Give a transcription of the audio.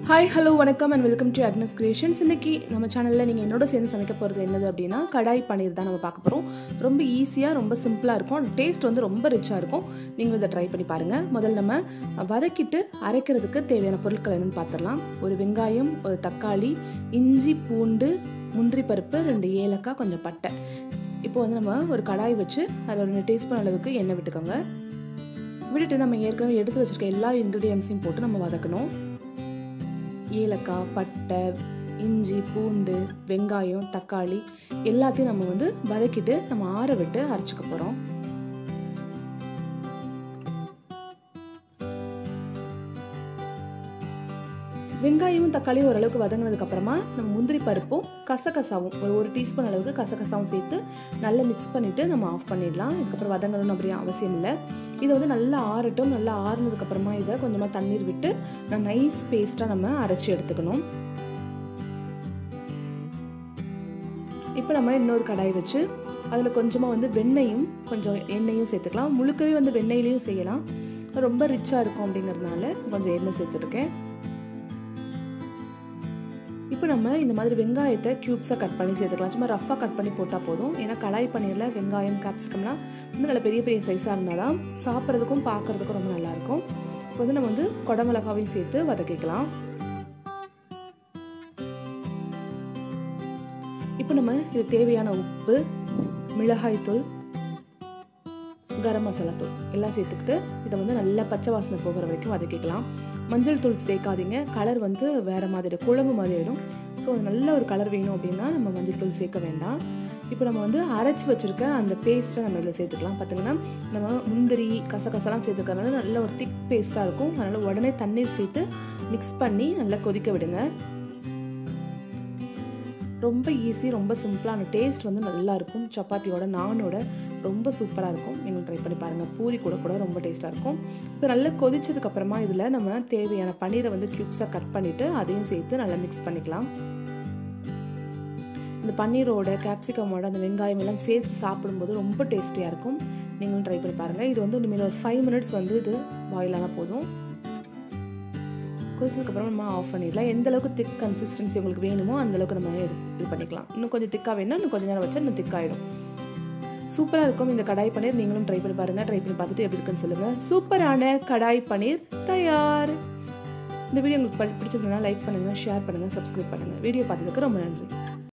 Hi, hello, vanakkam and welcome to Agnes Creations. இன்னைக்கு நம்ம சேனல்ல நீங்க என்னோட சேர்ந்து சமைக்க போறது என்னது அப்படினா கடாய் பனீர் தான் நம்ம பார்க்க போறோம். ரொம்ப ஈஸியா ரொம்ப சிம்பிளா இருக்கும். டேஸ்ட் வந்து ரொம்ப ரிச்சா இருக்கும். நீங்க இத ட்ரை பண்ணி பாருங்க. முதல்ல நம்ம வதக்கிட்டு அரைக்கிறதுக்கு தேவையான பொருட்கள் என்னன்னு பார்த்தறலாம். ஒரு வெங்காயம், ஒரு தக்காளி, இஞ்சி, பூண்டு, முந்திரி பருப்பு, 2 ஏலக்காய், கொஞ்சம் பட்டை. இப்போ வந்து நம்ம ஒரு கடாய் வச்சு அதுல 2 டீஸ்பூன் அளவுக்கு எண்ணெய் விட்டுக்கோங்க. விட்டுட்டு நம்ம ஏற்கனவே எடுத்து வச்சிருக்க எல்லா இன்கிரிடியன்ட்ஸையும் போட்டு நம்ம வதக்கணும். ஏலக்காய், பட்டை, இஞ்சி, பூண்டு, வெங்காயம், தக்காளி எல்லாத்தையும் நம்ம வந்து வதக்கிட்டு நம்ம ஆற விட்டு அரைச்சுக்க போறோம். வெங்காயமும் தக்காளியும் ஓரளவுக்கு வதங்கினதுக்கு அப்புறமா நம்ம முந்திரி பருப்பும் கசகசாவும் ஒரு டீஸ்பூன் அளவுக்கு கசகசாவும் சேர்த்து நல்லா மிக்ஸ் பண்ணிட்டு நம்ம ஆஃப் பண்ணிடலாம். இதுக்கப்புறம் வதங்கணும்னு அப்படி அவசியம் இல்லை. இதை வந்து நல்லா ஆறட்டும். நல்லா ஆறுனதுக்கு அப்புறமா இதை கொஞ்சமாக தண்ணீர் விட்டு நைஸ் பேஸ்ட்டாக நம்ம அரைச்சி எடுத்துக்கணும். இப்போ நம்ம இன்னொரு கடாய் வச்சு அதில் கொஞ்சமாக வந்து வெண்ணெயும் கொஞ்சம் எண்ணெயும் சேர்த்துக்கலாம். முழுக்கவே வந்து வெண்ணெயிலையும் செய்யலாம். ரொம்ப ரிச்சாக இருக்கும் அப்படிங்கிறதுனால கொஞ்சம் எண்ணெய் சேர்த்துருக்கேன். இப்போ நம்ம இந்த மாதிரி வெங்காயத்தை க்யூப்ஸாக கட் பண்ணி சேர்த்துக்கலாம். சும்மா ரஃபாக கட் பண்ணி போட்டால் போதும். ஏன்னா கடாய் பனீரில் வெங்காயம், கேப்சிகம்லாம் வந்து நல்ல பெரிய பெரிய சைஸாக இருந்தால் தான் சாப்பிட்றதுக்கும் பார்க்குறதுக்கும் ரொம்ப நல்லாயிருக்கும். இப்போ வந்து நம்ம வந்து குடமிளகாவையும் சேர்த்து வதக்கிக்கலாம். இப்போ நம்ம இது தேவையான உப்பு, மிளகாய்த்தூள், கரம் மசாலா தூள் எல்லாம் சேர்த்துக்கிட்டு இதை வந்து நல்லா பச்சை வாசனை போகிற வரைக்கும் வதக்கிக்கலாம். மஞ்சள் தூள் சேர்க்காதீங்க. கலர் வந்து வேறு மாதிரி குழம்பு மாதிரி ஆகிடும். ஸோ அது நல்ல ஒரு கலர் வேணும் அப்படின்னா நம்ம மஞ்சள் தூள் சேர்க்க வேண்டாம். இப்போ நம்ம வந்து அரைச்சி வச்சுருக்க அந்த பேஸ்ட்டை நம்ம இதில் சேர்த்துக்கலாம். பார்த்திங்கன்னா நம்ம முந்திரி கசகசலாம் சேர்த்துக்கிறதுனால நல்ல ஒரு திக் பேஸ்ட்டாக இருக்கும். அதனால் உடனே தண்ணீர் சேர்த்து மிக்ஸ் பண்ணி நல்லா கொதிக்க விடுங்க. ரொம்ப ஈஸி, ரொம்ப சிம்பிளான டேஸ்ட் வந்து நல்லாயிருக்கும். சப்பாத்தியோட நானோட ரொம்ப சூப்பராக இருக்கும். நீங்கள் ட்ரை பண்ணி பாருங்கள். பூரி கூட ரொம்ப டேஸ்ட்டாக இருக்கும். இப்போ நல்லா கொதிச்சதுக்கப்புறமா இதில் நம்ம தேவையான பனீரை வந்து க்யூப்ஸாக கட் பண்ணிவிட்டு அதையும் சேர்த்து நல்லா மிக்ஸ் பண்ணிக்கலாம். இந்த பன்னீரோட கேப்சிகமோட அந்த வெங்காயம் எல்லாம் சேர்த்து சாப்பிடும்போது ரொம்ப டேஸ்டியாக இருக்கும். நீங்களும் ட்ரை பண்ணி பாருங்கள். இது வந்து இனிமேல் ஒரு 5 மினிட்ஸ் வந்து இது பாயில் ஆனால் போதும். கொதிச்சதுக்கப்புறம் நம்ம ஆஃப் பண்ணிடலாம். எந்த அளவுக்கு திக் கன்சிஸ்டன்சி உங்களுக்கு வேணுமோ அந்தளவுக்கு நம்ம இது பண்ணிக்கலாம். இன்னும் கொஞ்சம் திக்காக வேணும்னா இன்னும் கொஞ்சம் நேரம் வச்சா இன்னும் திக்காகிடும். சூப்பராக இருக்கும் இந்த கடாய் பனீர். நீங்களும் ட்ரை பண்ணி பாருங்கள். ட்ரை பண்ணி பார்த்துட்டு எப்படி இருக்குன்னு சொல்லுங்கள். சூப்பரான கடாய் பனீர் தயார். இந்த வீடியோ உங்களுக்கு பிடிச்சிருந்ததுன்னா லைக் பண்ணுங்கள், ஷேர் பண்ணுங்கள், சப்ஸ்கிரைப் பண்ணுங்கள். வீடியோ பார்த்ததுக்கு ரொம்ப நன்றி.